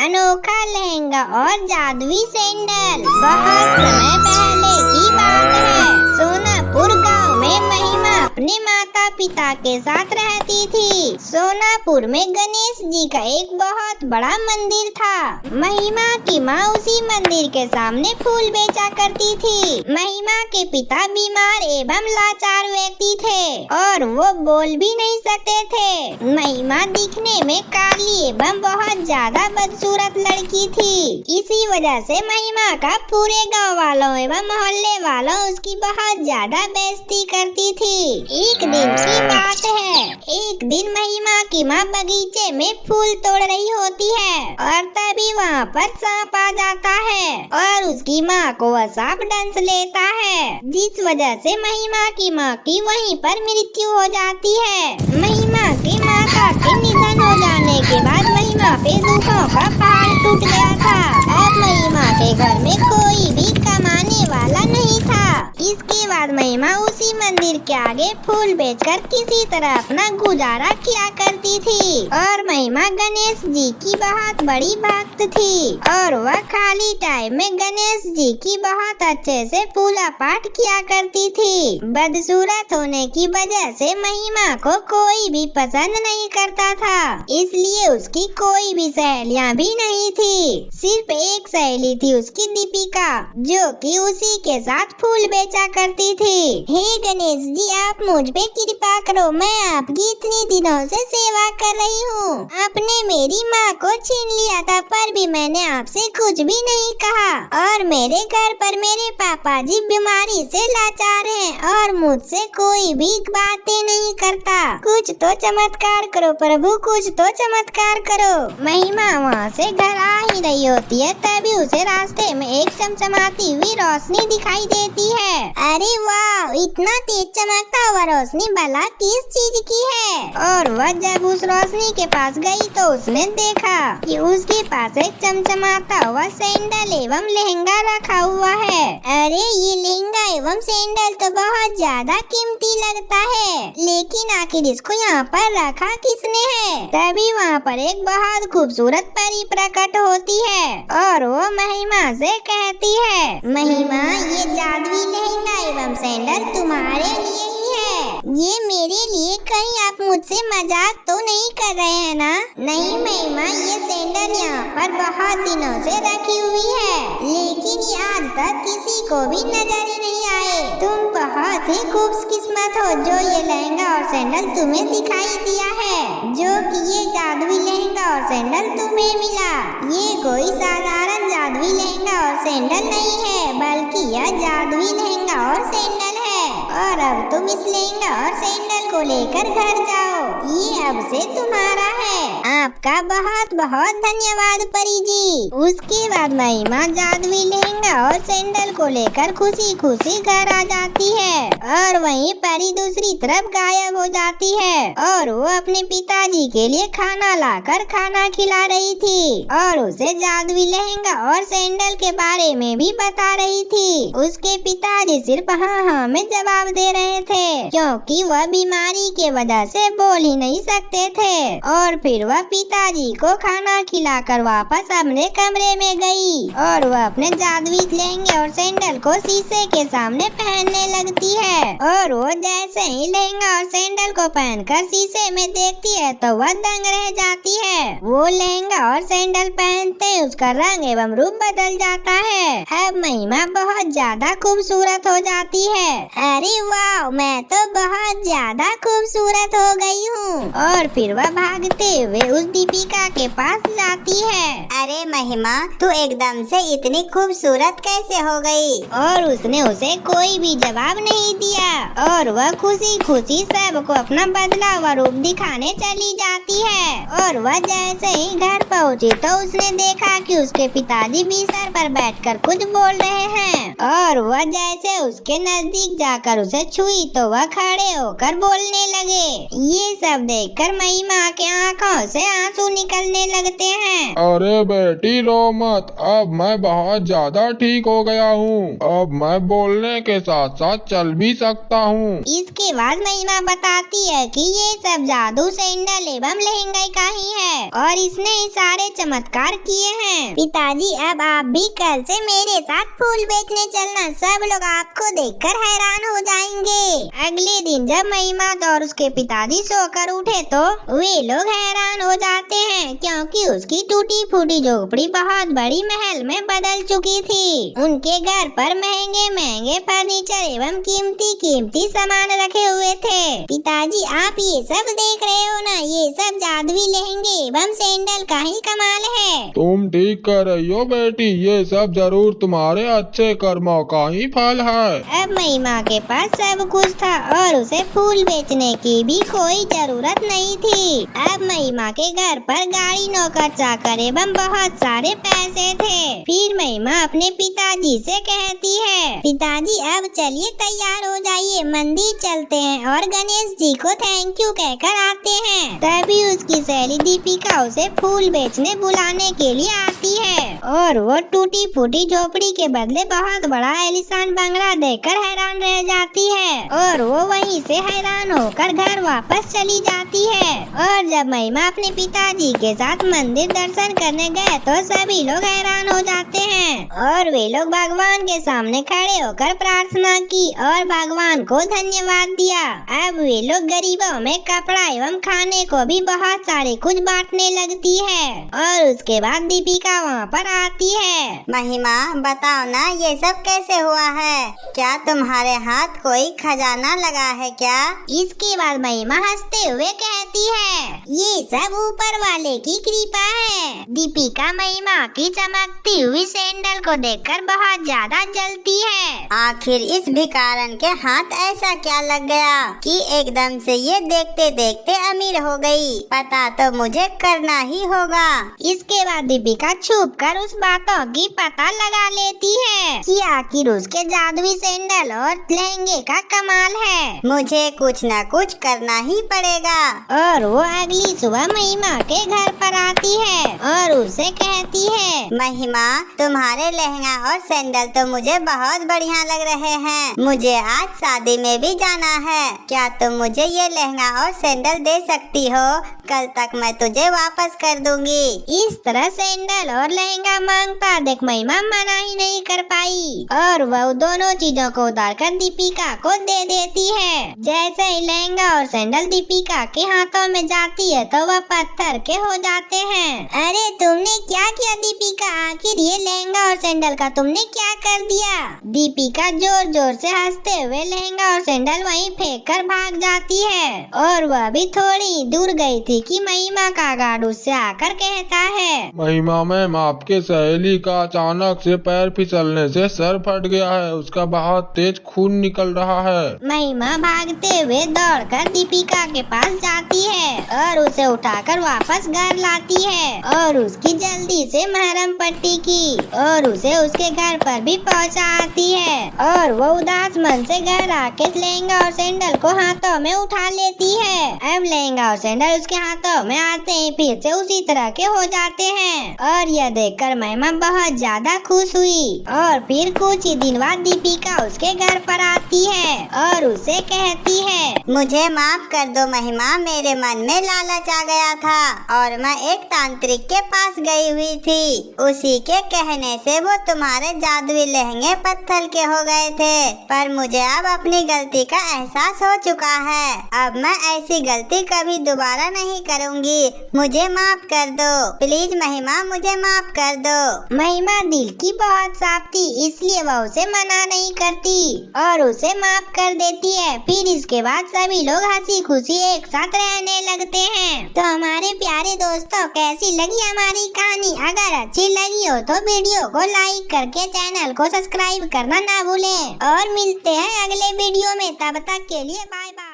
अनोखा लहंगा और जादुई सैंडल। बहुत समय पहले की बात है। सोनापुर गांव में महिमा अपने माता पिता के साथ रहती थी। सोनापुर में गणेश जी का एक बहुत बड़ा मंदिर था। महिमा की माँ उसी मंदिर के सामने फूल बेचा करती थी। महिमा के पिता बीमार एवं लाचार व्यक्ति थे और वो बोल भी नहीं सकते थे। महिमा दिखने में काली एवं बहुत ज्यादा बदसूरत लड़की थी। इसी वजह से महिमा का पूरे गांव वालों एवं मोहल्ले वालों उसकी बहुत ज्यादा बेइज्जती करती थी। एक दिन की बात है। एक दिन महिमा की माँ बगीचे में फूल तोड़ रही होती है और तभी वहाँ पर सांप आ जाता है और उसकी माँ को वह सांप डंस लेता है, जिस वजह से महिमा की माँ की वहीं पर मृत्यु हो जाती है। महिमा की माता के निधन हो जाने के बाद महिमा पे दुखों का पहाड़ टूट गया था। अब महिमा के घर में कोई भी कमाने वाला नहीं था। इसके बाद महिमा उसी मंदिर के आगे फूल बेचकर किसी तरह अपना गुजारा किया करती थी और महिमा गणेश जी की बहुत बड़ी भक्त थी और वह खाली टाइम में गणेश जी की बहुत अच्छे से पूजा पाठ किया करती थी। बदसूरत होने की वजह से महिमा को कोई भी पसंद नहीं करता था, इसलिए उसकी कोई भी सहेलियां भी नहीं थी। सिर्फ एक सहेली थी उसकी दीपिका, जो कि उसी के साथ फूल बेचा करती थी। हे गणेश जी, आप मुझ पे कृपा करो, मैं आपकी इतनी दिनों से सेवा कर रही हूँ। आपने मेरी माँ को छीन लिया था पर भी मैंने आपसे कुछ भी नहीं कहा और मेरे घर पर मेरे पापा जी बीमारी से लाचार हैं और मुझसे कोई भी बातें नहीं करता। कुछ तो चमत्कार करो प्रभु, कुछ तो चमत्कार करो। महिमा वहाँ से घर आ ही रही होती है, तभी उसे रास्ते में एक चमचमाती हुई रोशनी दिखाई देती है। अरे वाह, इतना तेज चमकता हुआ रोशनी भला किस चीज की है? और वह जब उस रोशनी के पास गई तो उसने देखा कि उसके पास एक चमचमाता हुआ सैंडल एवं लहंगा रखा हुआ है। अरे ये लहंगा एवं सैंडल तो बहुत ज्यादा कीमती लगता है, लेकिन आखिर इसको यहाँ पर रखा किसने है? तभी वहाँ पर एक बहुत खूबसूरत परी प्रकट होती है और वो महिमा से कहती है, महिमा ये जादुई लहंगा एवं सैंडल तुम्हारे लिए ही है। ये मेरे लिए, कहीं आप मुझसे मजाक तो नहीं कर रहे हैं ना? नहीं महिमा, ये सैंडल यहाँ पर बहुत दिनों से रखी हुई है, लेकिन ये आज तक किसी को भी नजर ही नहीं आए। तुम बहुत ही खुशकिस्मत हो जो ये लहंगा और सैंडल तुम्हें दिखाई दिया है, जो कि ये जादुई लहंगा और सैंडल तुम्हें मिला। ये कोई साधारण जादुई लहंगा और सैंडल नहीं है, बल्कि यह जादुई लहंगा और सैंडल है और अब तुम इस लहंगा और सैंडल को लेकर घर जाओ। ये अब से तुम्हारा है। आपका बहुत बहुत धन्यवाद परी जी। उसके बाद महिमा जादुई लहंगा और सैंडल को लेकर खुशी खुशी घर आ जाती है और वहीं परी दूसरी तरफ गायब हो जाती है और वो अपने पिताजी के लिए खाना लाकर खाना खिला रही थी और उसे जादुई लहंगा और सैंडल के बारे में भी बता रही थी। उसके पिताजी सिर्फ हाँ हाँ में जवाब दे रहे थे, क्योंकि वह बीमारी के वजह से बोल ही नहीं सकते थे। और फिर वह पिताजी को खाना खिलाकर वापस अपने कमरे में गई और वह अपने जादुई लहंगे और सैंडल को शीशे के सामने पहनने लगती है और वो जैसे ही लहंगा और सैंडल को पहनकर शीशे में देखती है तो वह दंग रह जाती है। वो लहंगा और सैंडल पहनते ही उसका रंग एवं रूप बदल जाता है। अब महिमा बहुत ज्यादा खूबसूरत हो जाती है। अरे वाह, मैं तो बहुत ज्यादा खूबसूरत हो गई हूँ। और फिर वह भागते हुए उस दीपिका के पास जाती है। अरे महिमा, तू एकदम से इतनी खूबसूरत कैसे हो गई? और उसने उसे कोई भी जवाब नहीं दिया और वह खुशी खुशी सबको अपना बदला हुआ रूप दिखाने चली जाती है। और वह जैसे ही घर पहुँची तो उसने देखा कि उसके पिताजी बिस्तर पर बैठकर कुछ बोल रहे हैं और वह जैसे उसके नजदीक जाकर उसे छुई तो वह खड़े होकर बोलने लगे। ये सब देखकर महिमा के आंखों से आंसू निकलने लगते हैं। अरे बेटी रो मत, अब मैं बहुत ज्यादा ठीक हो गया हूँ। अब मैं बोलने के साथ साथ चल भी सकता हूँ इसके बाद महिमा बताती है कि ये सब जादू सैंडल एवं लहंगा का ही है और इसने ही सारे चमत्कार किए हैं। पिताजी अब आप भी कल से मेरे साथ फूल बेचने चलना, सब लोग आपको देखकर हैरान हो जाएंगे। अगले दिन जब महिमा और उसके पिताजी सोकर उठे तो वे लोग हैरान हो जाते हैं क्योंकि उसकी टूटी फूटी झोपड़ी बहुत बड़ी महल में बदल चुकी थी। उनके घर पर महंगे महंगे फर्नीचर एवं कीमती कीमती सामान रखे हुए थे। पिताजी आप ये सब देख रहे हो ना, ये सब जादुई लहंगे एवं सैंडल का ही कमाल है। तुम ठीक कर रही हो बेटी, ये सब जरूर तुम्हारे अच्छे कर्मों का ही फल है। अब महिमा के पास सब कुछ था और उसे फूल बेचने की भी कोई जरूरत नहीं थी। अब महिमा के घर पर गाड़ी, नौकर चाकर एवं बहुत सारे पैसे थे। फिर महिमा अपने पिताजी से कहती है, पिताजी अब चलिए तैयार हो जाइए, मंदिर चलते हैं और गणेश जी को थैंक यू कहकर आते हैं। तभी उसकी सहेली दीपिका उसे फूल बेचने बुलाने के लिए आती है और वो टूटी फूटी झोपड़ी के बदले बहुत बड़ा आलीशान बंगला देखकर हैरान रह जाती है और वो वहीं से हैरान होकर घर वापस चली जाती है। और जब महिमा अपने पिताजी के साथ मंदिर दर्शन करने गए तो सभी लोग हैरान हो जाते हैं और वे लोग भगवान के सामने खड़े होकर प्रार्थना की और भगवान को धन्यवाद दिया। अब वे लोग गरीबों में कपड़ा एवं खाने को भी बहुत सारे कुछ बांटने लगती है और उसके बाद दीपिका वहाँ पर आती है। महिमा बताओ ना, ये सब कैसे हुआ है? क्या तुम्हारे हाथ कोई खजाना लगा है क्या? इसके बाद महिमा हंसते हुए कहती है, ये सब ऊपर वाले की कृपा है। दीपिका महिमा की चमकती हुई सैंडल को देखकर बहुत ज्यादा जलती है। आखिर इस भिखारन के हाथ ऐसा क्या लग गया कि एकदम से ये देखते देखते अमीर हो गई? पता तो मुझे करना ही होगा। इसके बाद दीपिका छुप कर उस बातों की पता लगा लेती है कि आखिर उसके जादुई सैंडल और लहंगे का कमाल है। मुझे कुछ न कुछ करना ही पड़ेगा। और वो अगली सुबह महिमा के घर पर आती है और उसे कहती है, महिमा तुम्हारे लहंगा और सैंडल तो मुझे बहुत बढ़िया लग रहे हैं। मुझे आज शादी में भी जाना है। क्या तुम मुझे ये लहंगा और सैंडल दे सकती हो? कल तक मैं तुझे वापस कर दूंगी। इस तरह सैंडल और लहंगा मांगता देख महिमा मना ही नहीं कर पाई और वह दोनों चीजों को उतार कर दीपिका को दे देती है। जैसे ही लहंगा और सैंडल दीपिका के हाथों में जाती है तो वह पत्थर के हो जाते हैं। अरे तुमने क्या किया दीपिका? आखिर ये लहंगा और सैंडल का तुमने क्या कर दिया? दीपिका जोर जोर से हंसते हुए लहंगा और सैंडल वहीं फेंक कर भाग जाती है और वह भी थोड़ी दूर गई थी कि महिमा का गार्ड उससे आकर कहता है, महिमा मैम, आपके सहेली का अचानक से पैर फिसलने से सर फट गया है, उसका बहुत तेज खून निकल रहा है। महिमा भागते हुए दौड़कर दीपिका के पास जाती है और उसे उठाकर वापस घर लाती है और उसकी जल्दी से महरम पट्टी की और उसे उसके घर पर भी पहुंचाती है और वो उदास मन से घर आके लहंगा और सैंडल को हाथों में उठा लेती है। अब लहंगा और सैंडल उसके हाथों में आते ही फिर से उसी तरह के हो जाते हैं और यह देखकर महिमा बहुत ज्यादा खुश हुई। और फिर कुछ ही दिन बाद दीपिका उसके घर पर आती है और उसे कहती है, मुझे माफ कर दो महिमा, मेरे मन में लालच आ गया था और मैं एक तांत्रिक के पास गई हुई थी। उसी के कहने से वो तुम्हारे जादुई लहंगे पत्थर के हो गए थे, पर मुझे अब अपनी गलती का एहसास हो चुका है। अब मैं ऐसी गलती कभी दोबारा नहीं करूँगी। मुझे माफ कर दो प्लीज महिमा, मुझे माफ कर दो। महिमा दिल की बहुत साफ थी इसलिए वह उसे मना नहीं करती और उसे माफ कर देती है। फिर इसके बाद सभी लोग हंसी खुशी एक साथ रहने लगते हैं। तो हमारे प्यारे दोस्तों, कैसी लगी हमारी कहानी? अगर अच्छी लगी हो तो वीडियो को लाइक करके चैनल को सब्सक्राइब करना ना भूलें और मिलते हैं अगले वीडियो में। तब तक के लिए बाय बाय।